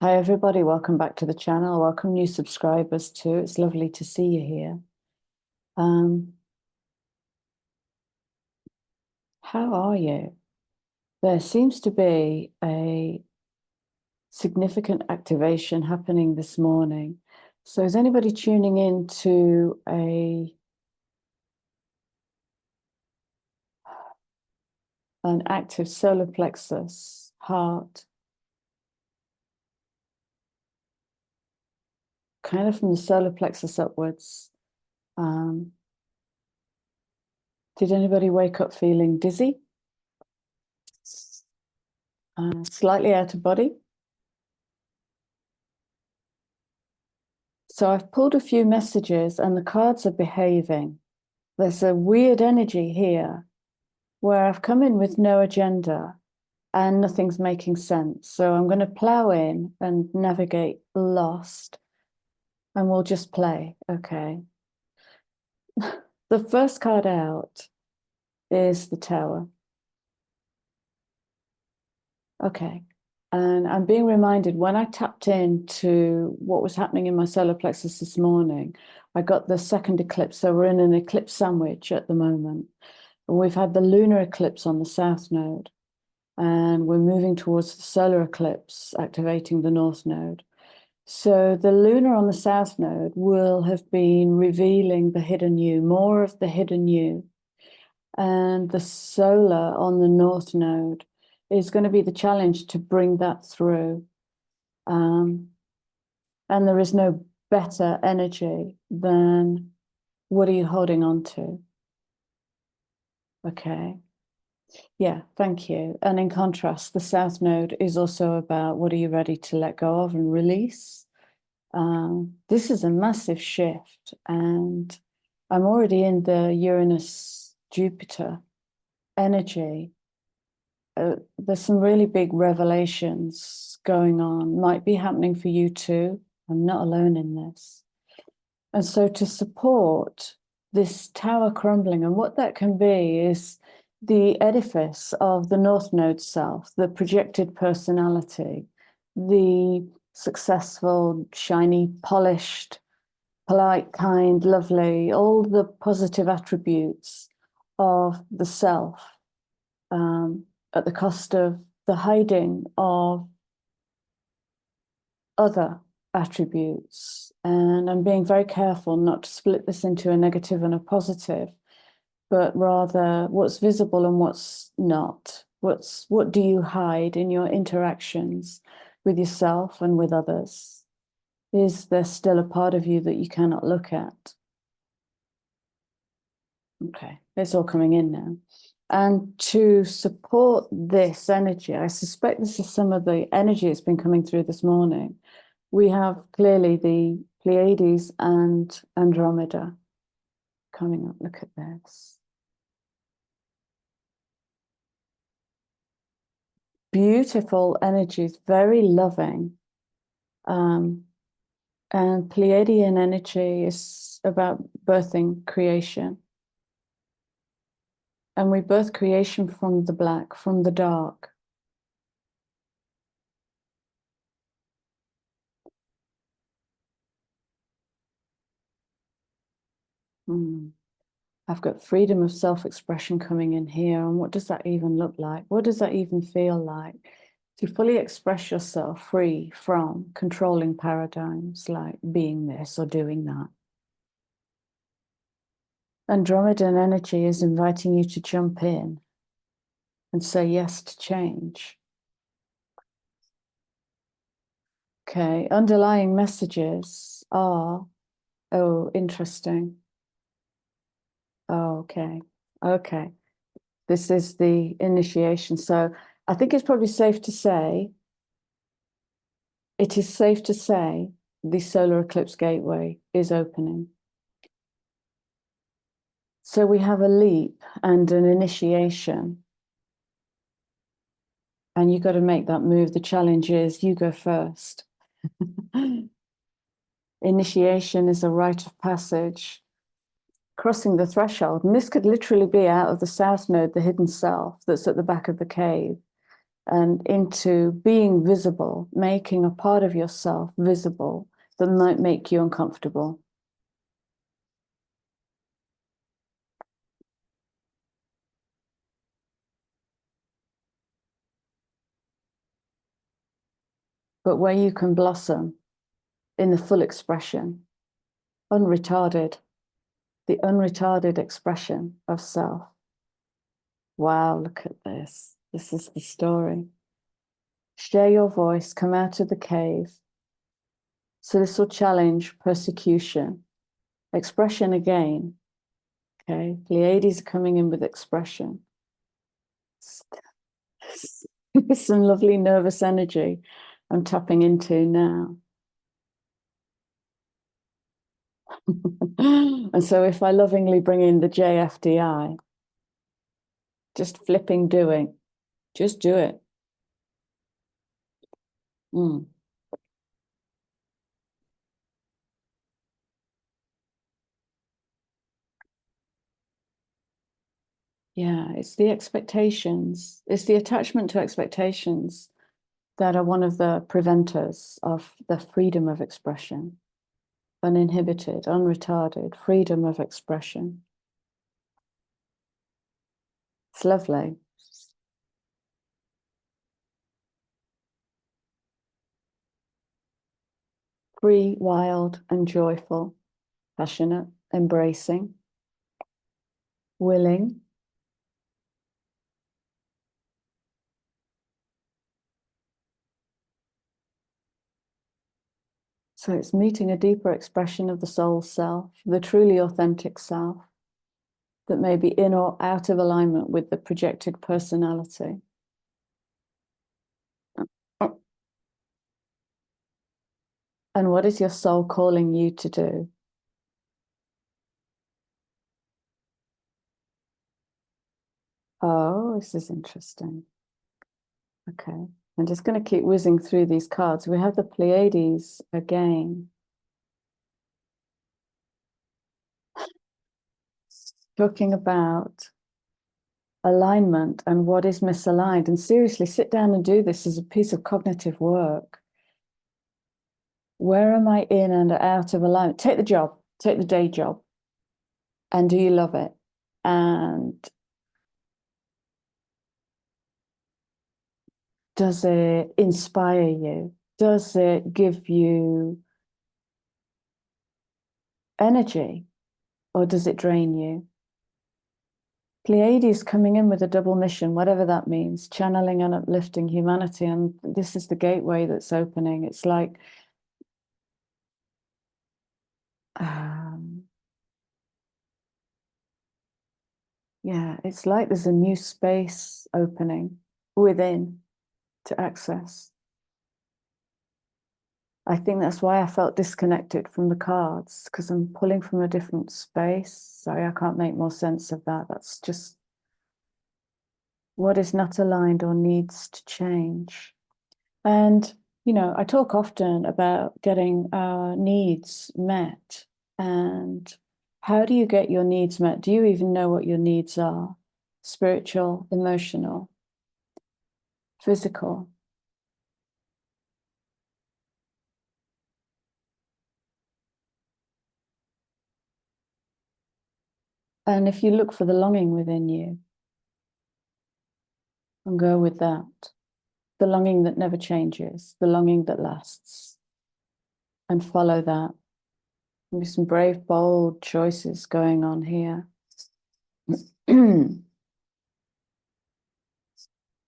Hi everybody, welcome back to the channel. Welcome new subscribers too. It's lovely to see you here. How are you? There seems to be a significant activation happening this morning. So is anybody tuning in to an active solar plexus, heart, kind of from the solar plexus upwards? Did anybody wake up feeling dizzy? Slightly out of body? So I've pulled a few messages and the cards are behaving. There's a weird energy here where I've come in with no agenda and nothing's making sense. So I'm going to plow in and navigate lost and we'll just play. Okay. The first card out is the Tower. Okay. And I'm being reminded when I tapped into what was happening in my solar plexus this morning, I got the second eclipse. So we're in an eclipse sandwich at the moment. And we've had the lunar eclipse on the south node. And we're moving towards the solar eclipse, activating the north node. So the lunar on the south node will have been revealing the hidden you, more of the hidden you. And the solar on the north node is going to be the challenge to bring that through. And there is no better energy than what are you holding on to? Okay. Yeah, thank you. And in contrast, the south node is also about what are you ready to let go of and release? This is a massive shift, and I'm already in the Uranus-Jupiter energy. There's some really big revelations going on, might be happening for you too. I'm not alone in this. And so to support this tower crumbling, and what that can be is the edifice of the North Node self, the projected personality, the successful, shiny, polished, polite, kind, lovely, all the positive attributes of the self, at the cost of the hiding of other attributes. And I'm being very careful not to split this into a negative and a positive, but rather what's visible and what's not. What do you hide in your interactions with yourself and with others? Is there still a part of you that you cannot look at? Okay, it's all coming in now. And to support this energy, I suspect this is some of the energy that's been coming through this morning. We have clearly the Pleiades and Andromeda coming up. Look at this. Beautiful energies, very loving. And Pleiadian energy is about birthing creation. And we birth creation from the black, from the dark. I've got freedom of self-expression coming in here. And what does that even look like? What does that even feel like? To fully express yourself free from controlling paradigms like being this or doing that. Andromedan energy is inviting you to jump in and say yes to change. Okay, underlying messages are, oh, interesting. Oh, okay, okay. This is the initiation. So I think it's probably safe to say, it is safe to say the solar eclipse gateway is opening. So we have a leap and an initiation. And you've got to make that move. The challenge is you go first. Initiation is a rite of passage, crossing the threshold. And this could literally be out of the south node, the hidden self that's at the back of the cave. and into being visible, making a part of yourself visible that might make you uncomfortable. But where you can blossom in the full expression, unretarded, the unretarded expression of self. Wow, look at this. This is the story. Share your voice, come out of the cave. So this will challenge persecution. Expression again. Okay, Pleiades are coming in with expression. Some lovely nervous energy I'm tapping into now. And so if I lovingly bring in the JFDI, just flipping doing, just do it. Mm. Yeah, it's the expectations, it's the attachment to expectations that are one of the preventers of the freedom of expression. Uninhibited, unretarded, freedom of expression. It's lovely. Free, wild, and joyful, passionate, embracing, willing. So it's meeting a deeper expression of the soul self, the truly authentic self, that may be in or out of alignment with the projected personality. And what is your soul calling you to do? Oh, this is interesting. Okay. I'm just going to keep whizzing through these cards. We have the Pleiades again. Talking about alignment and what is misaligned. And seriously, sit down and do this as a piece of cognitive work. Where am I in and out of alignment? Take the job, take the day job. And do you love it? And does it inspire you? Does it give you energy? Or does it drain you? Pleiades coming in with a double mission, whatever that means, channeling and uplifting humanity. And this is the gateway that's opening. It's like, yeah, it's like there's a new space opening within to access. I think that's why I felt disconnected from the cards, because I'm pulling from a different space. Sorry, I can't make more sense of that. That's just what is not aligned or needs to change. And, you know, I talk often about getting our needs met. And how do you get your needs met? Do you even know what your needs are? Spiritual, emotional, physical. And if you look for the longing within you and go with that, the longing that never changes, the longing that lasts, and follow that. Maybe some brave, bold choices going on here.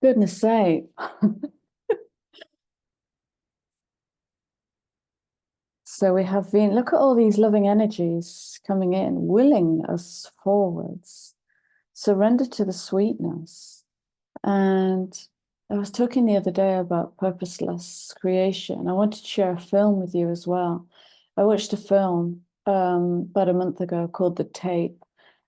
Goodness sake. So we have been, look at all these loving energies coming in, willing us forwards, surrender to the sweetness. And I was talking the other day about purposeless creation. I wanted to share a film with you as well. I watched a film about a month ago called The Tape,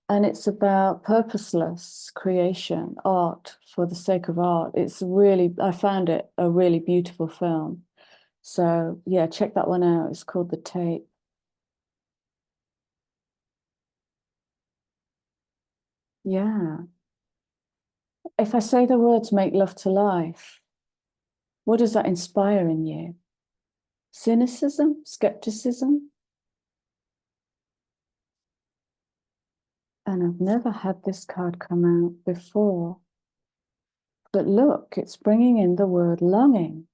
and it's about purposeless creation, art for the sake of art. It's really, I found it a really beautiful film. So yeah, check that one out. It's called The Tape. Yeah. if I say the words make love to life, what does that inspire in you? Cynicism? Skepticism? And I've never had this card come out before. But look, it's bringing in the word longing.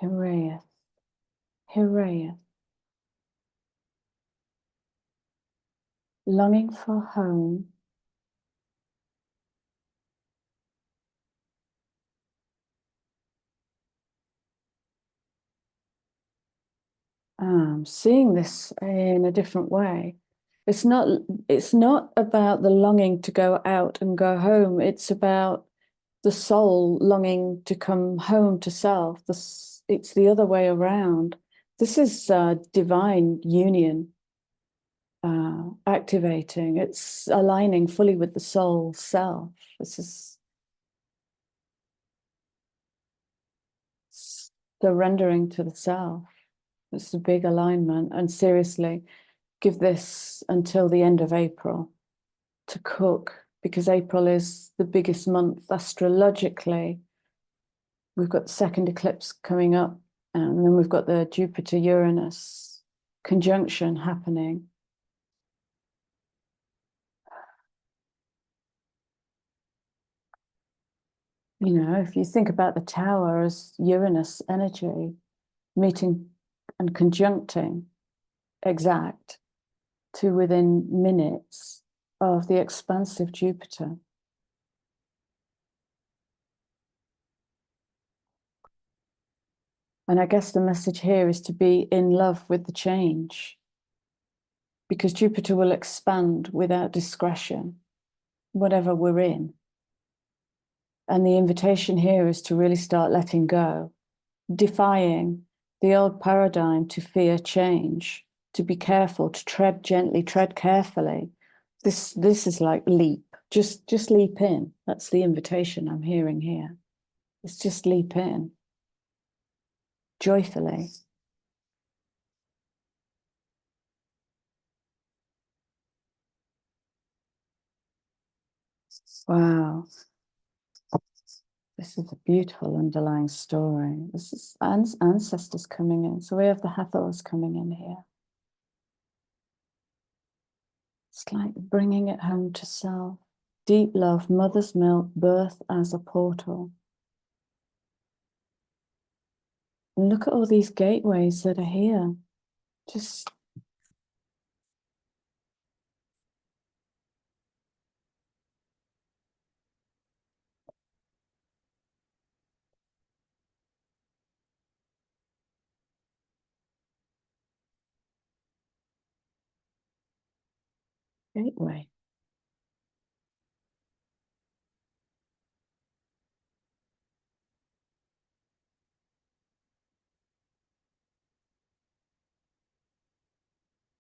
Hiraeth. Hiraeth. Longing for home. Seeing this in a different way. It's not about the longing to go out and go home. It's about the soul longing to come home to self. It's the other way around. This is divine union activating. It's aligning fully with the soul self. This is surrendering to the self. It's a big alignment. And seriously, give this until the end of April to cook, because April is the biggest month astrologically. We've got the second eclipse coming up, and then we've got the Jupiter-Uranus conjunction happening. You know, if you think about the tower as Uranus energy, meeting and conjuncting exact to within minutes of the expansive Jupiter. And I guess the message here is to be in love with the change, because Jupiter will expand without discretion, whatever we're in. And the invitation here is to really start letting go, defying the old paradigm to fear change, to be careful, to tread gently, tread carefully. This is like leap, just leap in. That's the invitation I'm hearing here. It's just leap in, joyfully. Wow. This is a beautiful underlying story. This is ancestors coming in. So we have the Hathors coming in here. It's like bringing it home to self. Deep love, mother's milk, birth as a portal. And look at all these gateways that are here. Just gateway.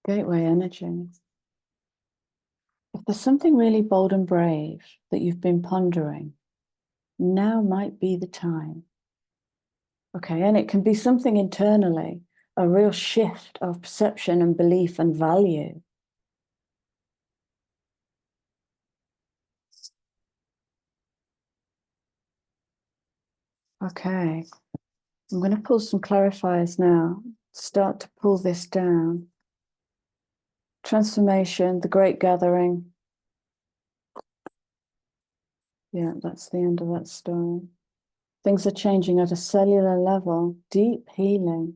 Gateway energy. If there's something really bold and brave that you've been pondering, now might be the time. Okay, and it can be something internally, a real shift of perception and belief and value. Okay, I'm going to pull some clarifiers now. Start to pull this down. Transformation, the great gathering. Yeah, that's the end of that story. Things are changing at a cellular level, deep healing.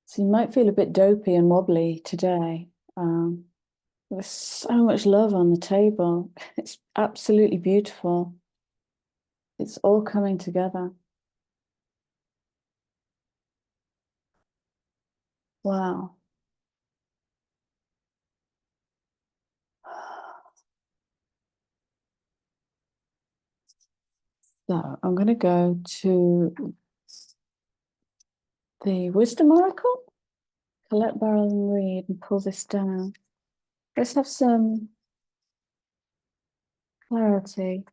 So you might feel a bit dopey and wobbly today. There's so much love on the table. It's absolutely beautiful. It's all coming together. Wow. So I'm going to go to the Wisdom Oracle. Collect, barrel, and read and pull this down. Let's have some clarity.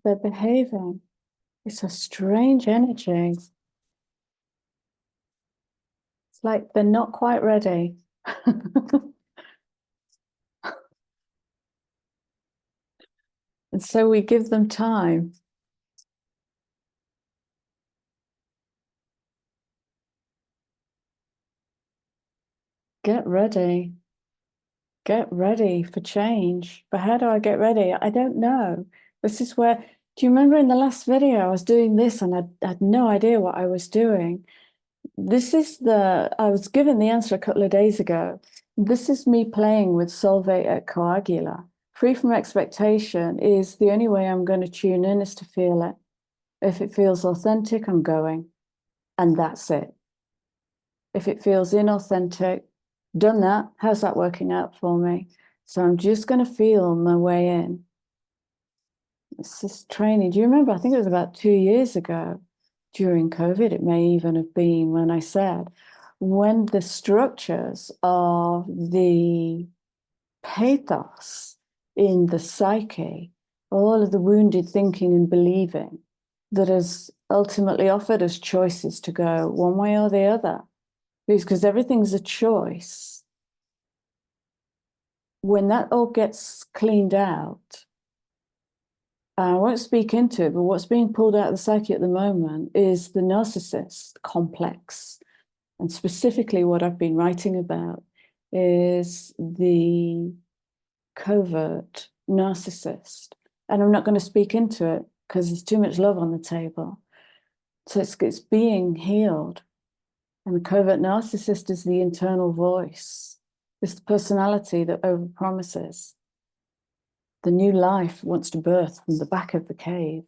they're behaving. It's a strange energy. It's like they're not quite ready. And so we give them time. Get ready. Get ready for change. But how do I get ready? I don't know. This is where, do you remember in the last video, I was doing this and I had no idea what I was doing. I was given the answer a couple of days ago. This is me playing with solvate et coagula. Free from expectation is the only way I'm going to tune in is to feel it. If it feels authentic, I'm going. And that's it. If it feels inauthentic, done that. How's that working out for me? So I'm just going to feel my way in. It's this training. Do you remember? I think it was about 2 years ago during COVID. It may even have been when I said, when the structures of the pathos in the psyche, all of the wounded thinking and believing that has ultimately offered us choices to go one way or the other, because everything's a choice. When that all gets cleaned out, I won't speak into it, but what's being pulled out of the psyche at the moment is the narcissist complex. And specifically what I've been writing about is the covert narcissist. And I'm not going to speak into it because there's too much love on the table. So it's being healed. And the covert narcissist is the internal voice. It's the personality that overpromises. The new life wants to birth from the back of the cave.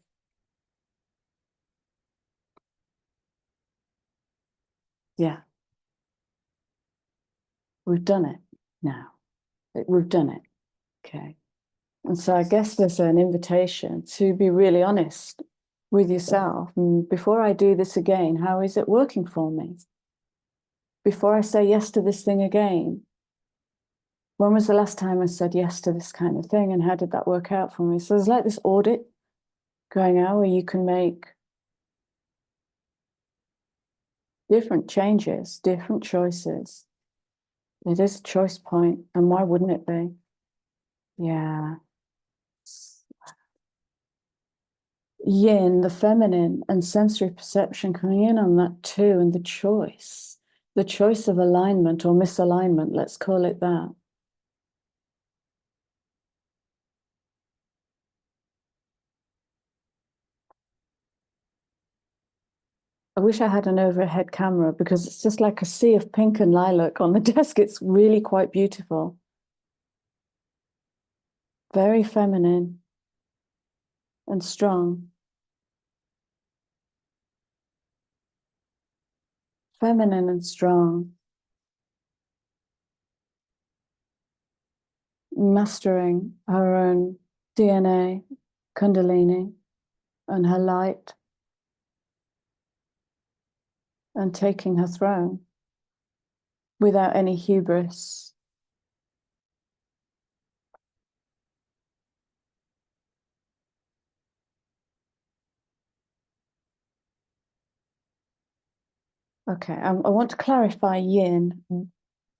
Yeah. We've done it now. We've done it. Okay. And so I guess there's an invitation to be really honest with yourself. And before I do this again, how is it working for me? Before I say yes to this thing again, when was the last time I said yes to this kind of thing? And how did that work out for me? So there's like this audit going out where you can make different changes, different choices. It is a choice point. And why wouldn't it be? Yeah. Yin, the feminine, and sensory perception coming in on that too, and the choice of alignment or misalignment, let's call it that. I wish I had an overhead camera because it's just like a sea of pink and lilac on the desk. It's really quite beautiful. Very feminine and strong. Feminine and strong. Mastering her own DNA, Kundalini, and her light, and taking her throne without any hubris. Okay, I want to clarify yin,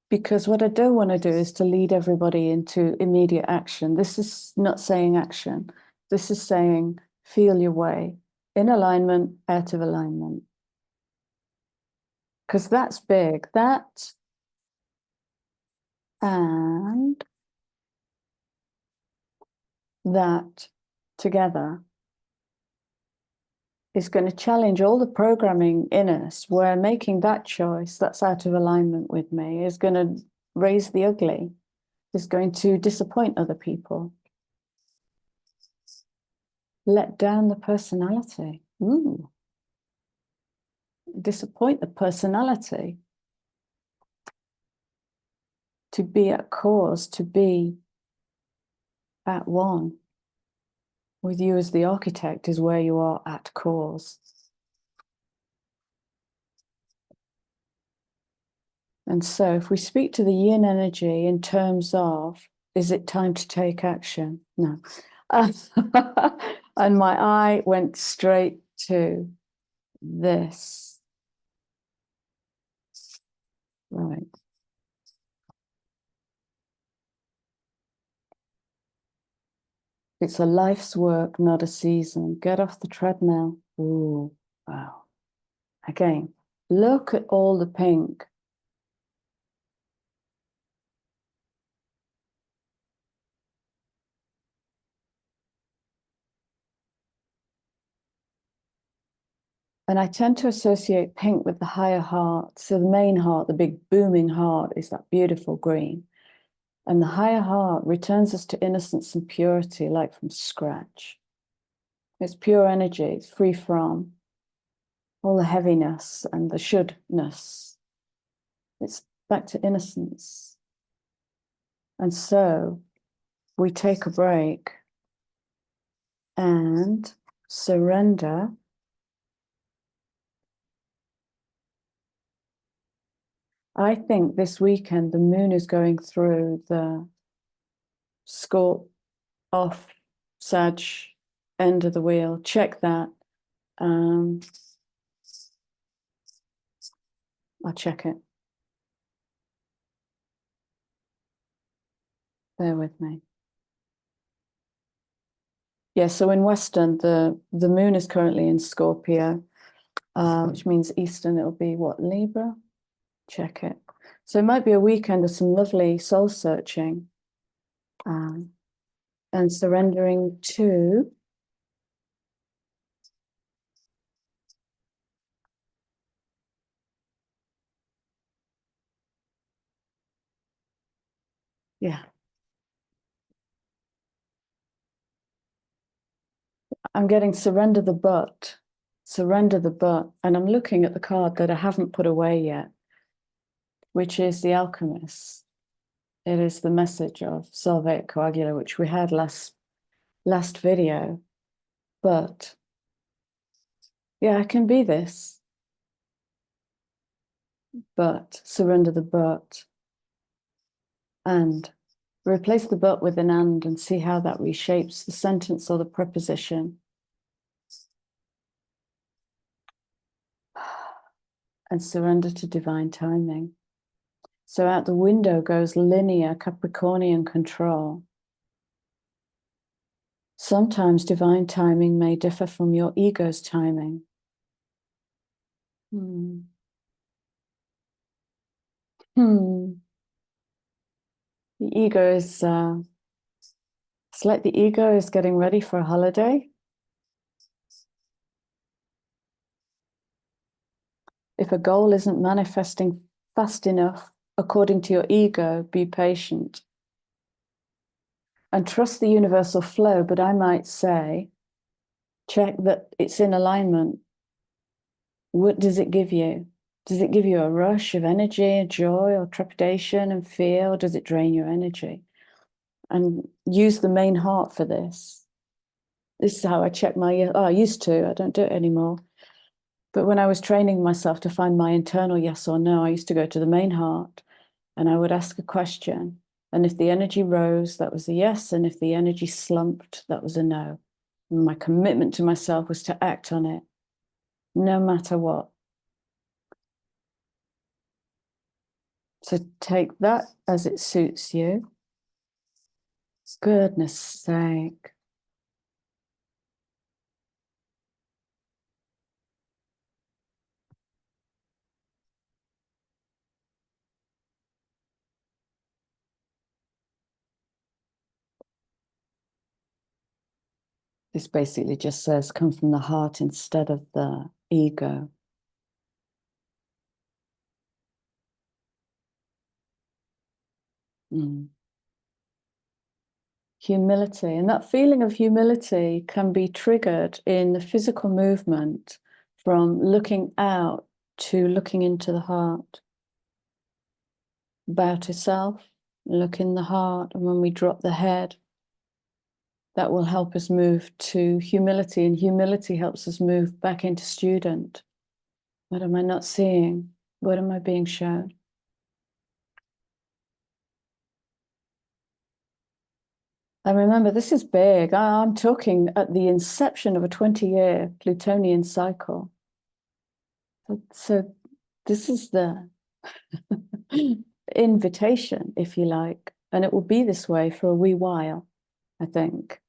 because what I don't want to do is to lead everybody into immediate action. This is not saying action. This is saying feel your way in alignment, out of alignment. Because that's big. That and that together is going to challenge all the programming in us where making that choice that's out of alignment with me is going to raise the ugly, is going to disappoint other people. Let down the personality. Ooh. Disappoint the personality. To be at cause, to be at one with you as the architect is where you are at cause. And so if we speak to the yin energy in terms of, is it time to take action? No. And my eye went straight to this. Right. It's a life's work, not a season. Get off the treadmill. Ooh, wow. Again, look at all the pink. And I tend to associate pink with the higher heart. So the main heart, the big booming heart, is that beautiful green. And the higher heart returns us to innocence and purity, like from scratch. It's pure energy. It's free from all the heaviness and the shouldness. It's back to innocence. And so we take a break and surrender. I think this weekend the moon is going through the Scorp off Sag end of the wheel. Check that. I'll check it. Bear with me. Yeah, so in Western, the moon is currently in Scorpio, which means Eastern, it'll be what, Libra? Check it. So it might be a weekend of some lovely soul searching and surrendering to yeah. I'm getting surrender the butt, surrender the butt. And I'm looking at the card that I haven't put away yet, which is the Alchemist. It is the message of Solvate Coagula, which we had last video. But yeah, I can be this. But surrender the but. And replace the but with an and see how that reshapes the sentence or the preposition. And surrender to divine timing. So out the window goes linear Capricornian control. Sometimes divine timing may differ from your ego's timing. The ego is, it's like the ego is getting ready for a holiday. If a goal isn't manifesting fast enough, according to your ego, be patient. And trust the universal flow, but I might say, check that it's in alignment. What does it give you? Does it give you a rush of energy, joy, or trepidation and fear, or does it drain your energy? And use the main heart for this. This is how I check my, I used to, I don't do it anymore. But when I was training myself to find my internal yes or no, I used to go to the main heart and I would ask a question. And if the energy rose, that was a yes. And if the energy slumped, that was a no. And my commitment to myself was to act on it, no matter what. So take that as it suits you. Goodness sake. This basically just says come from the heart instead of the ego. Humility. And that feeling of humility can be triggered in the physical movement from looking out to looking into the heart. Bow to self, look in the heart, and when we drop the head, that will help us move to humility, and humility helps us move back into student. What am I not seeing? What am I being shown? And remember, this is big. I'm talking at the inception of a 20-year Plutonian cycle. So this is the invitation, if you like, and it will be this way for a wee while, I think.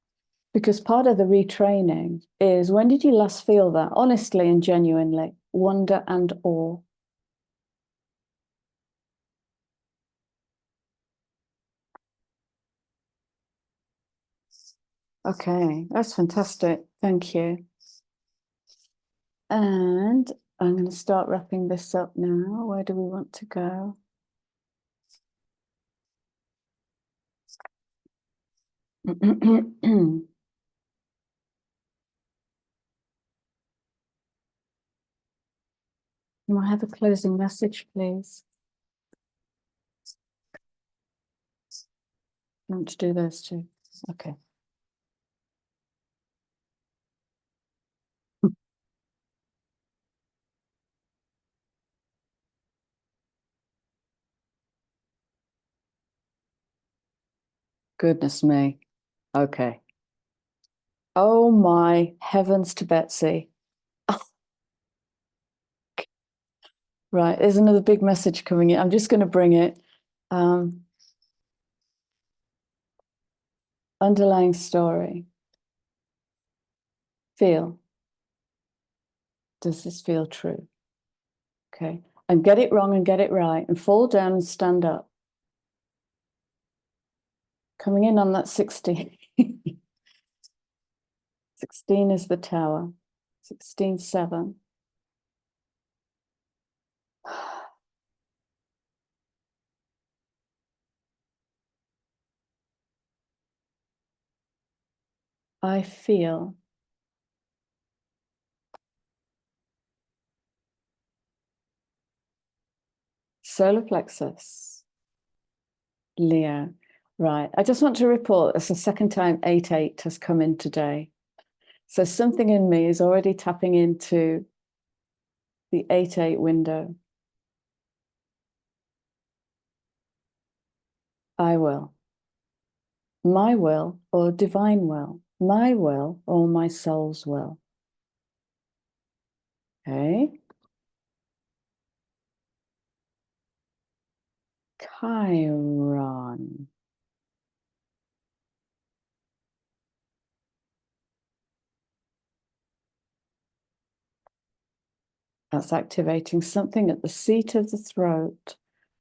Because part of the retraining is, when did you last feel that, honestly and genuinely, wonder and awe? Okay, that's fantastic. Thank you. And I'm going to start wrapping this up now. Where do we want to go? Can I have a closing message, please? I want to do those two. Okay. Goodness me. Okay. Oh my heavens to Betsy. Right, there's another big message coming in. I'm just going to bring it. Underlying story. Feel. Does this feel true? Okay. And get it wrong and get it right, and fall down and stand up. Coming in on that 16. 16 is the tower. 16, 7. I feel solar plexus, Leo. Right. I just want to report it's the second time 8-8 has come in today. So something in me is already tapping into the 8-8 window. I will. My will or divine will. My will or my soul's will. Okay. Chiron. That's activating something at the seat of the throat.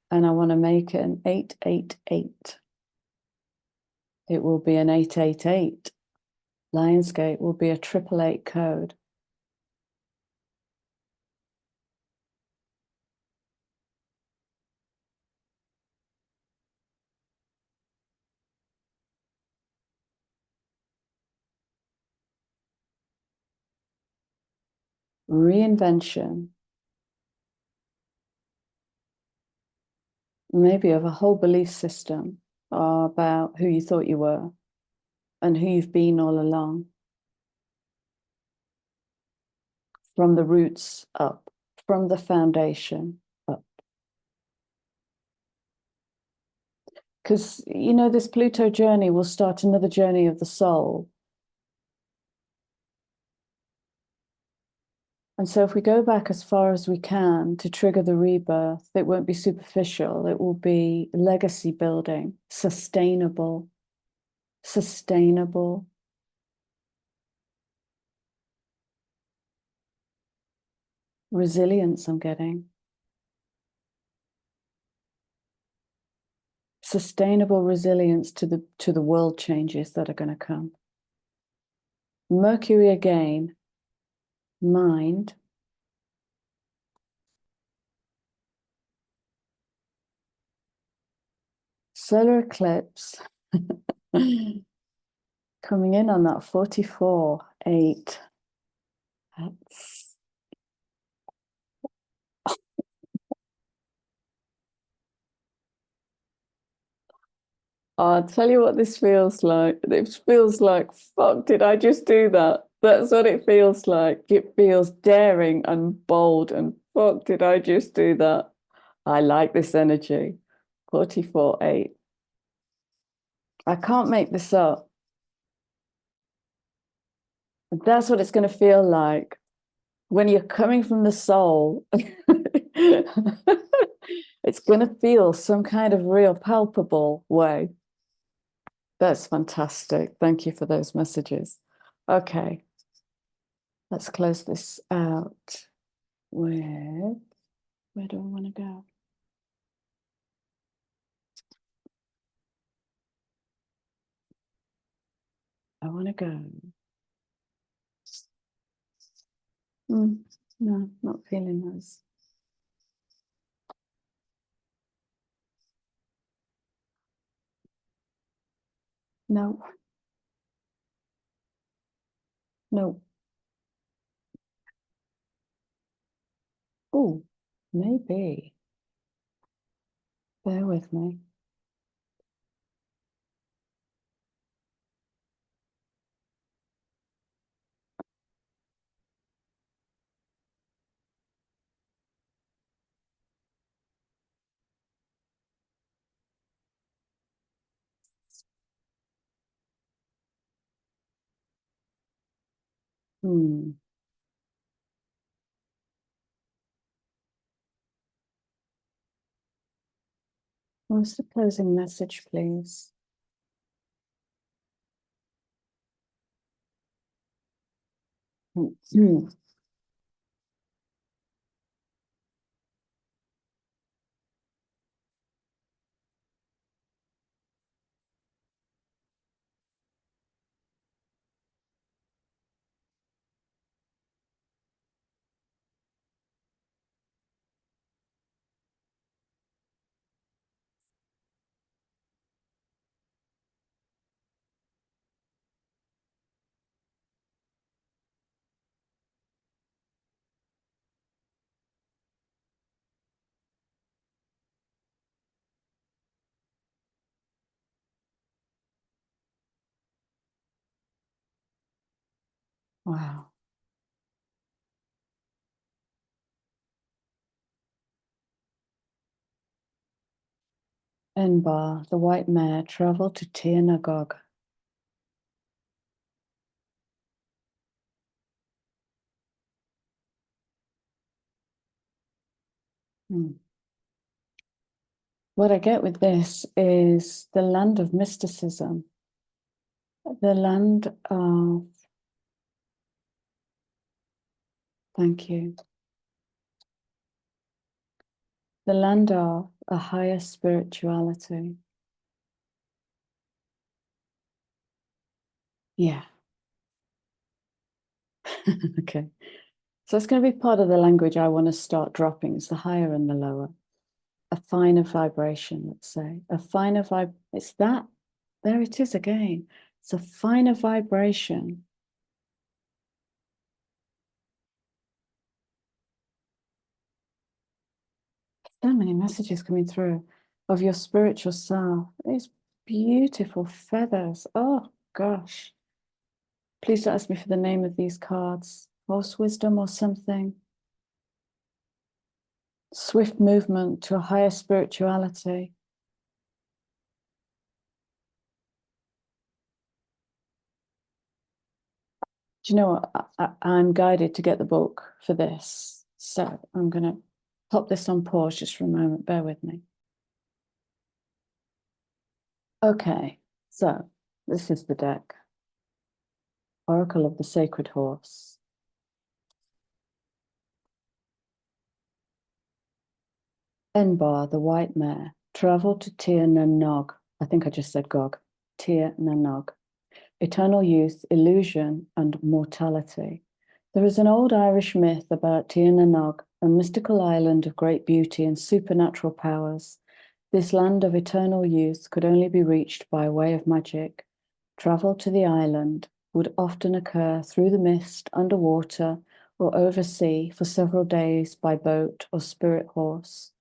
And I want to make it an 888. It will be an 888. Lionsgate will be a 888 code. Reinvention. Maybe of a whole belief system about who you thought you were and who you've been all along. From the roots up, from the foundation up. Because, you know, this Pluto journey will start another journey of the soul. And so if we go back as far as we can to trigger the rebirth, it won't be superficial. It will be legacy building, sustainable, sustainable. Resilience I'm getting. Sustainable resilience to the world changes that are going to come. Mercury again, mind. Solar eclipse. Coming in on that 44-8. That's... I'll tell you what this feels like. It feels like, fuck, did I just do that? That's what it feels like. It feels daring and bold and fuck, did I just do that? I like this energy. 44-8. I can't make this up. That's what it's going to feel like when you're coming from the soul. It's going to feel some kind of real palpable way. That's fantastic. Thank you for those messages. Okay, let's close this out with, where do I want to go? I want to go. No, not feeling those. No, no. Oh, maybe. Bear with me. What's the closing message, please? Wow. Enbar, the white mare, traveled to Tir Nagog. What I get with this is the land of mysticism, the land of, thank you, the land of a higher spirituality. Yeah. Okay. So it's going to be part of the language I want to start dropping. It's the higher and the lower. A finer vibration, let's say. A finer vibe. It's that. There it is again. It's a finer vibration. So many messages coming through of your spiritual self. These beautiful feathers. Oh, gosh. Please don't ask me for the name of these cards. Horse wisdom or something. Swift movement to a higher spirituality. Do you know what? I'm guided to get the book for this. So I'm going to pop this on pause just for a moment. Bear with me. Okay, so this is the deck. Oracle of the Sacred Horse. Enbar, the white mare, traveled to Tir na Nog. I think I just said Gog. Tir na Nog. Eternal youth, illusion, and mortality. There is an old Irish myth about Tir na Nog, a mystical island of great beauty and supernatural powers. This land of eternal youth could only be reached by way of magic. Travel to the island would often occur through the mist, underwater, or over sea for several days by boat or spirit horse.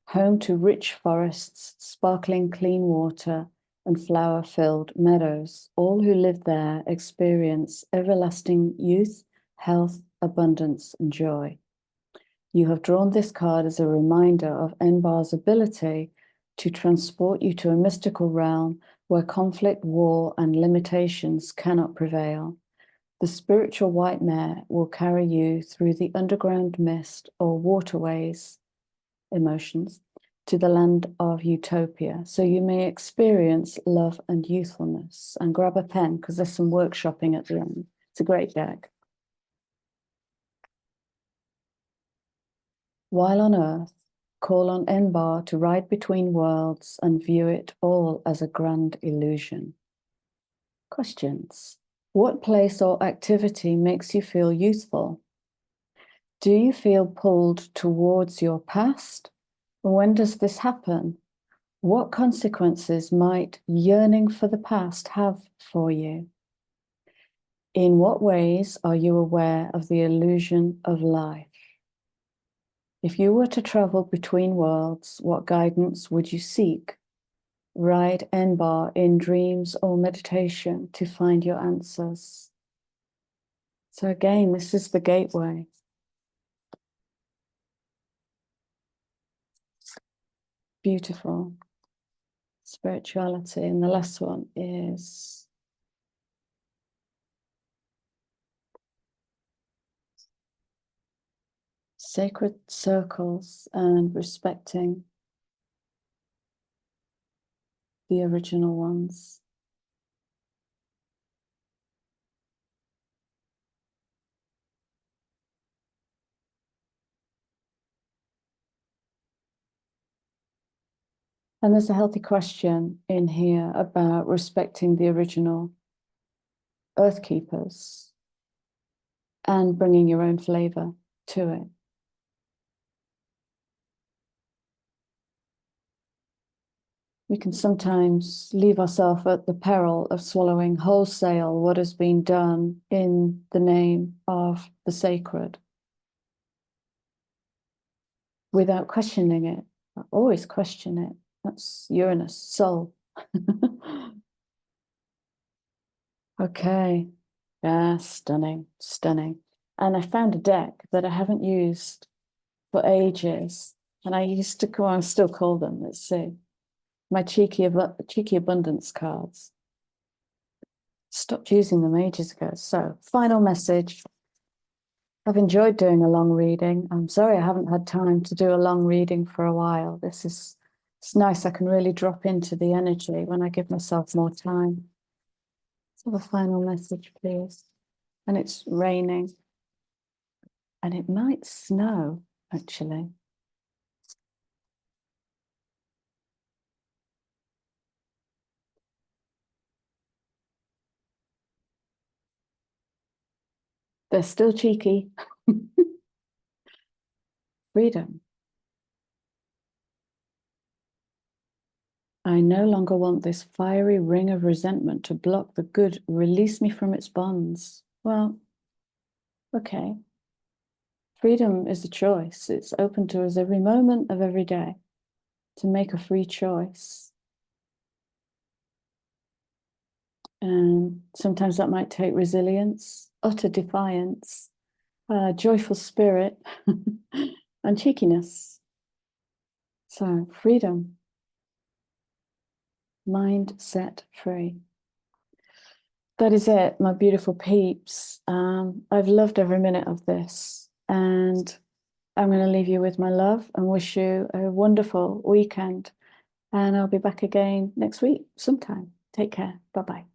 Home to rich forests, sparkling clean water, and flower-filled meadows. All who live there experience everlasting youth, health, abundance, and joy. You have drawn this card as a reminder of Enbar's ability to transport you to a mystical realm where conflict, war, and limitations cannot prevail. The spiritual white mare will carry you through the underground mist or waterways, emotions, to the land of utopia, so you may experience love and youthfulness. And grab a pen, because there's some workshopping at the end. It's a great deck. While on earth, call on Enbar to ride between worlds and view it all as a grand illusion. Questions. What place or activity makes you feel youthful? Do you feel pulled towards your past? When does this happen? What consequences might yearning for the past have for you? In what ways are you aware of the illusion of life? If you were to travel between worlds, what guidance would you seek? Ride Enbar in dreams or meditation to find your answers. So again, this is the gateway. Beautiful. Spirituality. And the last one is sacred circles and respecting the original ones. And there's a healthy question in here about respecting the original earth keepers and bringing your own flavor to it. We can sometimes leave ourselves at the peril of swallowing wholesale what has been done in the name of the sacred without questioning it. I always question it. That's Uranus, soul. Okay. Yeah, stunning, stunning. And I found a deck that I haven't used for ages. And I used to call, I still call them, let's see, my cheeky abundance cards. Stopped using them ages ago. So, final message. I've enjoyed doing a long reading. I'm sorry I haven't had time to do a long reading for a while. It's nice. I can really drop into the energy when I give myself more time. Let's have a final message, please. And it's raining. And it might snow, actually. They're still cheeky. Freedom. I no longer want this fiery ring of resentment to block the good. Release me from its bonds. Well, okay. Freedom is a choice. It's open to us every moment of every day to make a free choice. And sometimes that might take resilience, utter defiance, joyful spirit, and cheekiness. So freedom, mind set free. That is it, my beautiful peeps. I've loved every minute of this, and I'm going to leave you with my love and wish you a wonderful weekend. And I'll be back again next week sometime. Take care. Bye-bye.